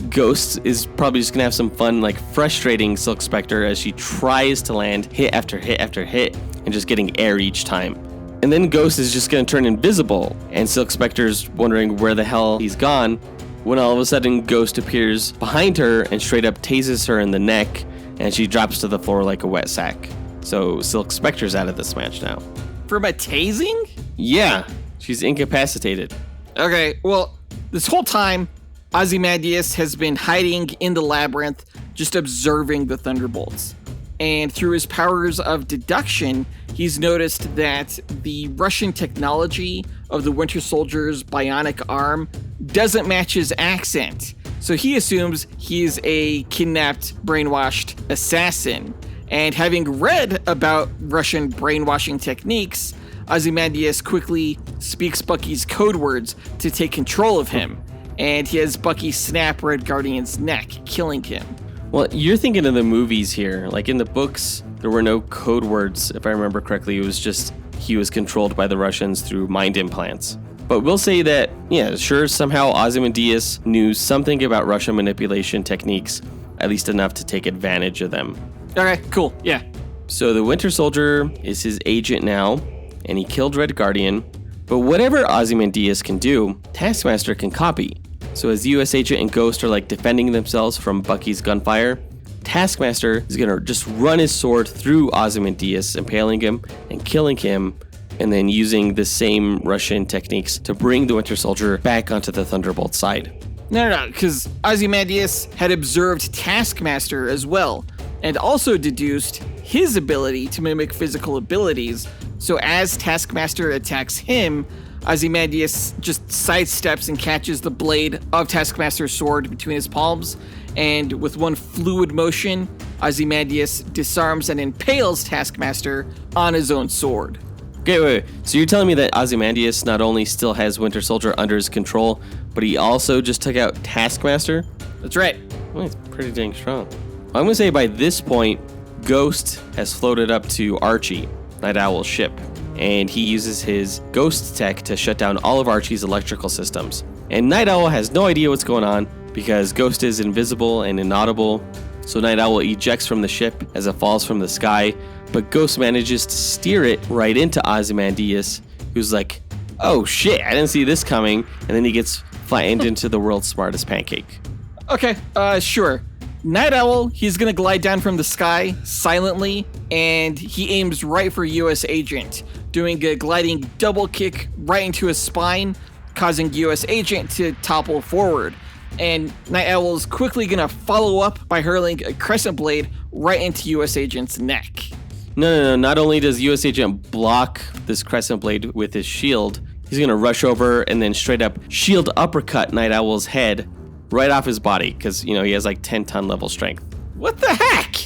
Ghost is probably just gonna have some fun, like frustrating Silk Spectre as she tries to land hit after hit after hit and just getting air each time. And then Ghost is just gonna turn invisible and Silk Spectre's wondering where the hell he's gone when all of a sudden Ghost appears behind her and straight up tases her in the neck and she drops to the floor like a wet sack. So Silk Spectre's out of this match now. From a tasing? Yeah, she's incapacitated. Okay, well, this whole time, Ozymandias has been hiding in the labyrinth, just observing the Thunderbolts. And through his powers of deduction, he's noticed that the Russian technology of the Winter Soldier's bionic arm doesn't match his accent. So he assumes he's a kidnapped, brainwashed assassin. And having read about Russian brainwashing techniques, Ozymandias quickly speaks Bucky's code words to take control of him. And he has Bucky snap Red Guardian's neck, killing him. Well, you're thinking of the movies here. Like in the books, there were no code words, if I remember correctly. It was just he was controlled by the Russians through mind implants. But we'll say that, yeah, sure, somehow Ozymandias knew something about Russian manipulation techniques, at least enough to take advantage of them. Okay, cool, yeah. So the Winter Soldier is his agent now, and he killed Red Guardian. But whatever Ozymandias can do, Taskmaster can copy. So as the US agent and Ghost are like defending themselves from Bucky's gunfire, Taskmaster is gonna just run his sword through Ozymandias, impaling him and killing him, and then using the same Russian techniques to bring the Winter Soldier back onto the Thunderbolt side. No, because Ozymandias had observed Taskmaster as well, and also deduced his ability to mimic physical abilities. So as Taskmaster attacks him, Ozymandias just sidesteps and catches the blade of Taskmaster's sword between his palms, and with one fluid motion, Ozymandias disarms and impales Taskmaster on his own sword. Okay, wait. So you're telling me that Ozymandias not only still has Winter Soldier under his control, but he also just took out Taskmaster? That's right. Well, he's pretty dang strong. I'm gonna say by this point, Ghost has floated up to Archie, Night Owl's ship, and he uses his Ghost tech to shut down all of Archie's electrical systems. And Night Owl has no idea what's going on because Ghost is invisible and inaudible. So Night Owl ejects from the ship as it falls from the sky, but Ghost manages to steer it right into Ozymandias, who's like, oh shit, I didn't see this coming, and then he gets flattened into the world's smartest pancake. Okay, sure. Night Owl, he's gonna glide down from the sky silently, and he aims right for US Agent, doing a gliding double kick right into his spine, causing US Agent to topple forward. And Night Owl's quickly gonna follow up by hurling a crescent blade right into US Agent's neck. No. Not only does US Agent block this crescent blade with his shield, he's gonna rush over and then straight up shield uppercut Night Owl's head right off his body, because, he has like 10-ton level strength. What the heck?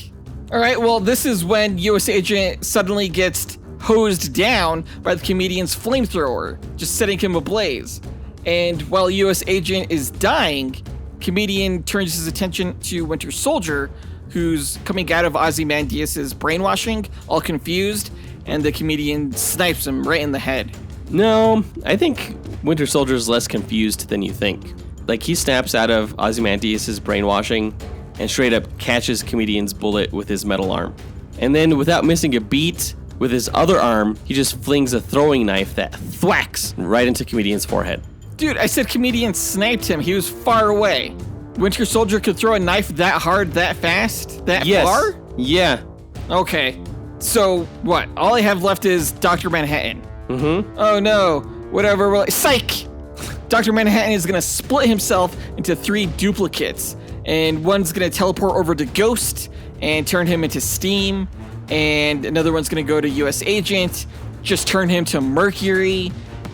All right, well, this is when US Agent suddenly gets hosed down by the comedian's flamethrower, just setting him ablaze. And while US Agent is dying, comedian turns his attention to Winter Soldier, who's coming out of Ozymandias' brainwashing, all confused, and the comedian snipes him right in the head. No, I think Winter Soldier's less confused than you think. Like, he snaps out of Ozymandias' brainwashing and straight up catches comedian's bullet with his metal arm. And then, without missing a beat, with his other arm, he just flings a throwing knife that thwacks right into comedian's forehead. Dude, I said comedian sniped him. He was far away. Winter Soldier could throw a knife that hard, that fast, that far? Yeah. Okay. So, what? All I have left is Dr. Manhattan. Mm-hmm. Oh no. Whatever. Psych! Dr. Manhattan is going to split himself into 3 duplicates. And one's going to teleport over to Ghost and turn him into steam. And another one's going to go to US Agent, just turn him to Mercury.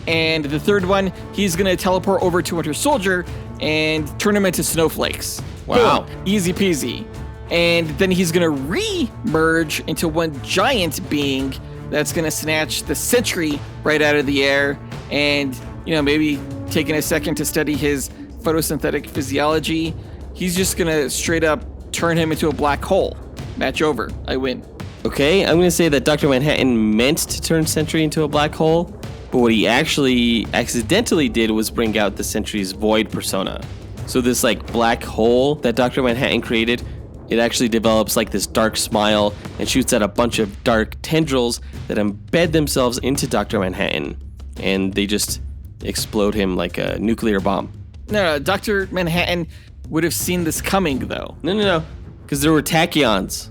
And the third one, he's going to teleport over to Winter Soldier and turn him into snowflakes. Wow. Boom. Easy peasy. And then he's going to re-merge into one giant being that's going to snatch the Sentry right out of the air. And, maybe taking a second to study his photosynthetic physiology, he's just going to straight up turn him into a black hole. Match over. I win. Okay, I'm going to say that Dr. Manhattan meant to turn Sentry into a black hole. But what he actually accidentally did was bring out the Sentry's void persona. So this black hole that Dr. Manhattan created, it actually develops this dark smile and shoots out a bunch of dark tendrils that embed themselves into Dr. Manhattan. And they just explode him like a nuclear bomb. No, Dr. Manhattan would have seen this coming, though. No. Because there were tachyons,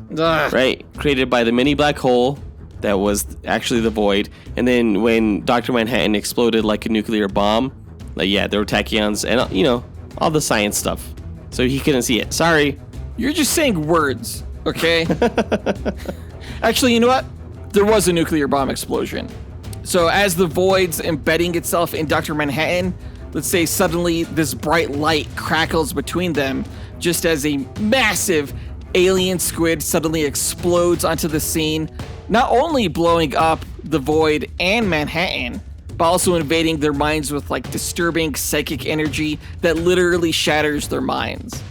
right? Created by the mini black hole that was actually the void. And then when Dr. Manhattan exploded like a nuclear bomb, there were tachyons and, all the science stuff. So he couldn't see it. Sorry. You're just saying words, okay? Actually, you know what? There was a nuclear bomb explosion. So as the void's embedding itself in Dr. Manhattan, let's say suddenly this bright light crackles between them, just as a massive alien squid suddenly explodes onto the scene, not only blowing up the Void and Manhattan, but also invading their minds with disturbing psychic energy that literally shatters their minds.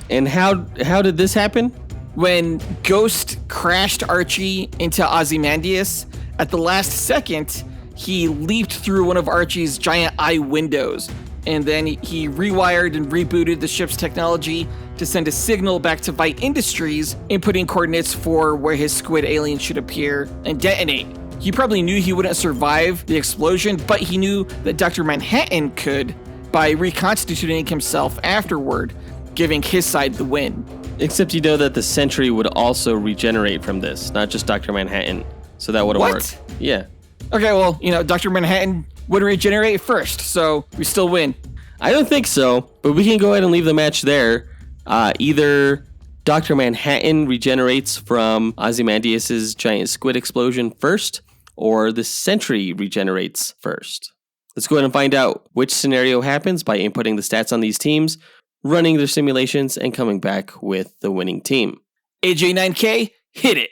And how did this happen? When Ghost crashed Archie into Ozymandias, at the last second, he leaped through one of Archie's giant eye windows, and then he rewired and rebooted the ship's technology to send a signal back to Vite Industries, inputting coordinates for where his squid alien should appear and detonate. He probably knew he wouldn't survive the explosion, but he knew that Dr. Manhattan could by reconstituting himself afterward, giving his side the win. Except you know that the Sentry would also regenerate from this, not just Dr. Manhattan. So that would have worked. Yeah. Okay, well, Dr. Manhattan would regenerate first, so we still win. I don't think so, but we can go ahead and leave the match there. Either Dr. Manhattan regenerates from Ozymandias' giant squid explosion first, or the Sentry regenerates first. Let's go ahead and find out which scenario happens by inputting the stats on these teams, running their simulations, and coming back with the winning team. AJ9K, hit it!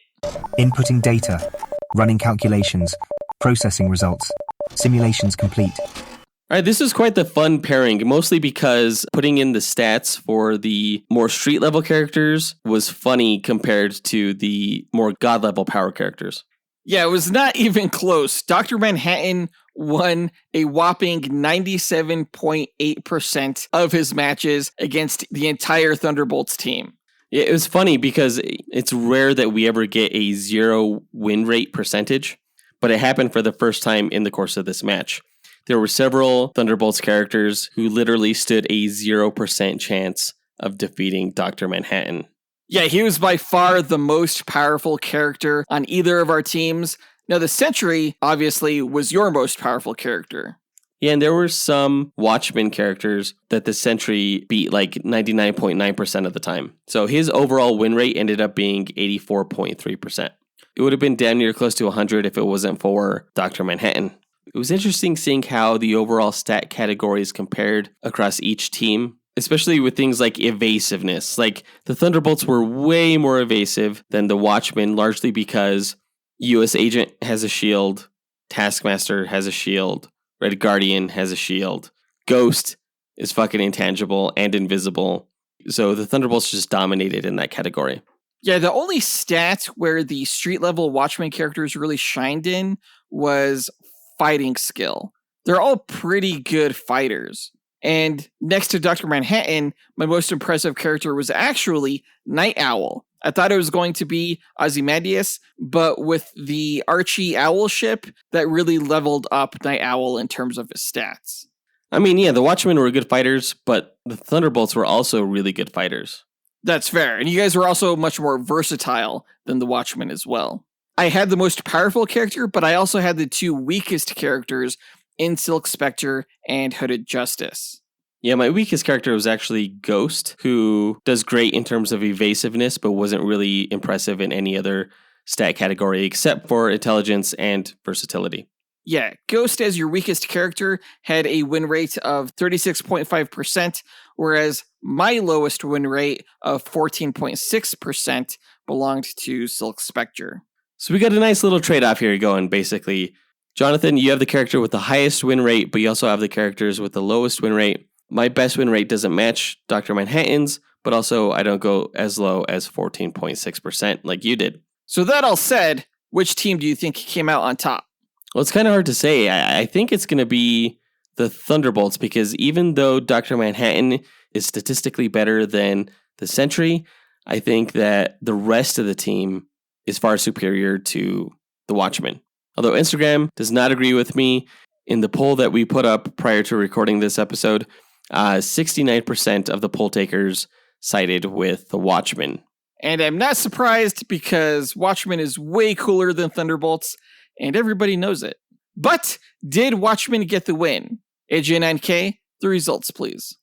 Inputting data, running calculations, processing results, simulations complete. All right, this is quite the fun pairing, mostly because putting in the stats for the more street level characters was funny compared to the more god level power characters. Yeah, it was not even close. Dr. Manhattan won a whopping 97.8% of his matches against the entire Thunderbolts team. Yeah, it was funny because it's rare that we ever get a 0 win rate percentage, but it happened for the first time in the course of this match. There were several Thunderbolts characters who literally stood a 0% chance of defeating Dr. Manhattan. Yeah, he was by far the most powerful character on either of our teams. Now, the Sentry, obviously, was your most powerful character. Yeah, and there were some Watchmen characters that the Sentry beat like 99.9% of the time. So his overall win rate ended up being 84.3%. It would have been damn near close to 100 if it wasn't for Dr. Manhattan. It was interesting seeing how the overall stat categories compared across each team, especially with things like evasiveness. Like the Thunderbolts were way more evasive than the Watchmen, largely because US Agent has a shield, Taskmaster has a shield, Red Guardian has a shield, Ghost is fucking intangible and invisible. So the Thunderbolts just dominated in that category. Yeah, the only stat where the street level Watchmen characters really shined in was fighting skill. They're all pretty good fighters. And next to Dr. Manhattan, my most impressive character was actually Night Owl. I thought it was going to be Ozymandias, but with the Archie Owl ship, that really leveled up Night Owl in terms of his stats. I mean, yeah, the Watchmen were good fighters, but the Thunderbolts were also really good fighters. That's fair. And you guys were also much more versatile than the Watchmen as well. I had the most powerful character, but I also had the two weakest characters in Silk Spectre and Hooded Justice. Yeah, my weakest character was actually Ghost, who does great in terms of evasiveness, but wasn't really impressive in any other stat category except for intelligence and versatility. Yeah, Ghost as your weakest character had a win rate of 36.5%, whereas my lowest win rate of 14.6% belonged to Silk Spectre. So we got a nice little trade-off here going, basically. Jonathan, you have the character with the highest win rate, but you also have the characters with the lowest win rate. My best win rate doesn't match Dr. Manhattan's, but also I don't go as low as 14.6% like you did. So that all said, which team do you think came out on top? Well, it's kind of hard to say. I think it's going to be the Thunderbolts, because even though Dr. Manhattan is statistically better than the Sentry, I think that the rest of the team is far superior to the Watchmen. Although Instagram does not agree with me, in the poll that we put up prior to recording this episode, 69% of the poll takers sided with the Watchmen. And I'm not surprised, because Watchmen is way cooler than Thunderbolts, and everybody knows it. But did Watchmen get the win? AJ9K, the results, please.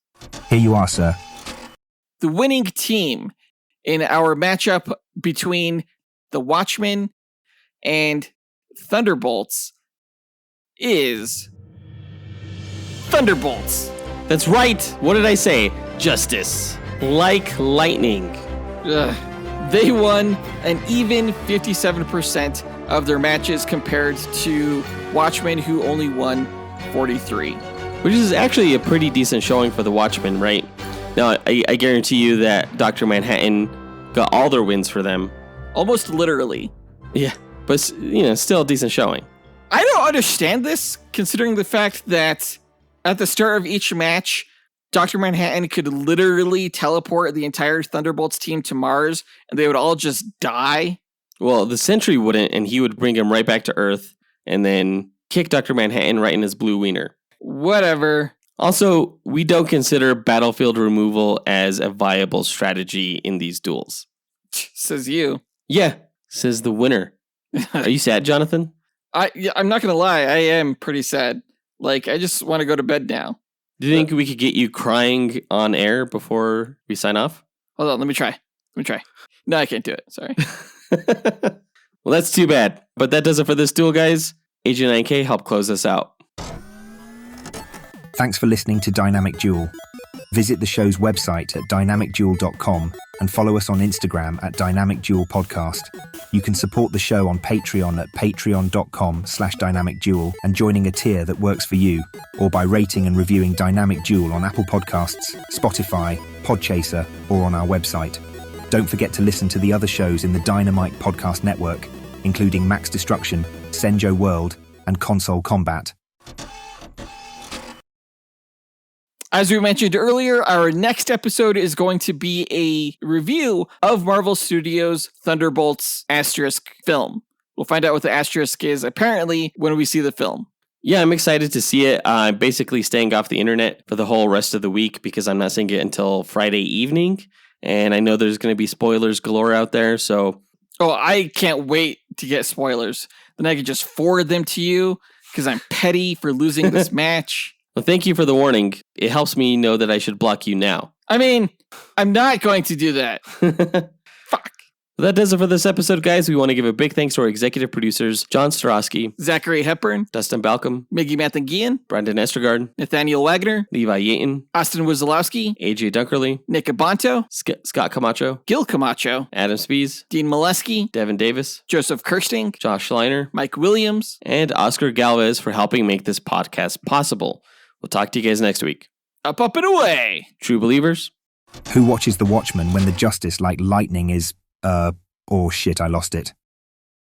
Here you are, sir. The winning team in our matchup between the Watchmen and Thunderbolts is Thunderbolts. That's right. What did I say? Justice. Like lightning. They won an even 57% of their matches compared to Watchmen, who only won 43. Which is actually a pretty decent showing for the Watchmen, right? Now, I guarantee you that Dr. Manhattan got all their wins for them. Almost literally. Yeah, but, still a decent showing. I don't understand this, considering the fact that at the start of each match, Dr. Manhattan could literally teleport the entire Thunderbolts team to Mars, and they would all just die. Well, the Sentry wouldn't, and he would bring him right back to Earth, and then kick Dr. Manhattan right in his blue wiener. Whatever. Also, we don't consider battlefield removal as a viable strategy in these duels. Says you. Yeah, says the winner. Are you sad, Jonathan? I'm not going to lie. I am pretty sad. Like, I just want to go to bed now. Do you think we could get you crying on air before we sign off? Hold on, let me try. No, I can't do it. Sorry. Well, that's too bad. But that does it for this duel, guys. Agent 9K, help close us out. Thanks for listening to Dynamic Duel. Visit the show's website at dynamicduel.com and follow us on Instagram at Dynamic Duel Podcast. You can support the show on Patreon at patreon.com/dynamicduel and joining a tier that works for you, or by rating and reviewing Dynamic Duel on Apple Podcasts, Spotify, Podchaser, or on our website. Don't forget to listen to the other shows in the Dynamite Podcast Network, including Max Destruction, Senjo World, and Console Combat. As we mentioned earlier, our next episode is going to be a review of Marvel Studios' Thunderbolts asterisk film. We'll find out what the asterisk is, apparently, when we see the film. Yeah, I'm excited to see it. I'm basically staying off the internet for the whole rest of the week because I'm not seeing it until Friday evening. And I know there's going to be spoilers galore out there, so... Oh, I can't wait to get spoilers. Then I can just forward them to you, Because I'm petty for losing this match. Well, thank you for the warning. It helps me know that I should block you now. I mean, I'm not going to do that. Fuck. Well, that does it for this episode, guys. We want to give a big thanks to our executive producers, John Starosky, Zachary Hepburn, Dustyn Balcom, Miggy Matanguihan, Brendan Estergard, Nathaniel Wagner, Levi Yeaton, Austin Wesolowski, AJ Dunkerley, Nick Abanto, Scott Camacho, Gil Camacho, Adam Speas, Dean Maleski, Devin Davis, Joseph Kersting, Josh Schleiner, Mike Williams, and Oscar Galvez for helping make this podcast possible. We'll talk to you guys next week. Up, and away. True believers. Who watches The Watchmen when the justice like lightning is, oh shit, I lost it.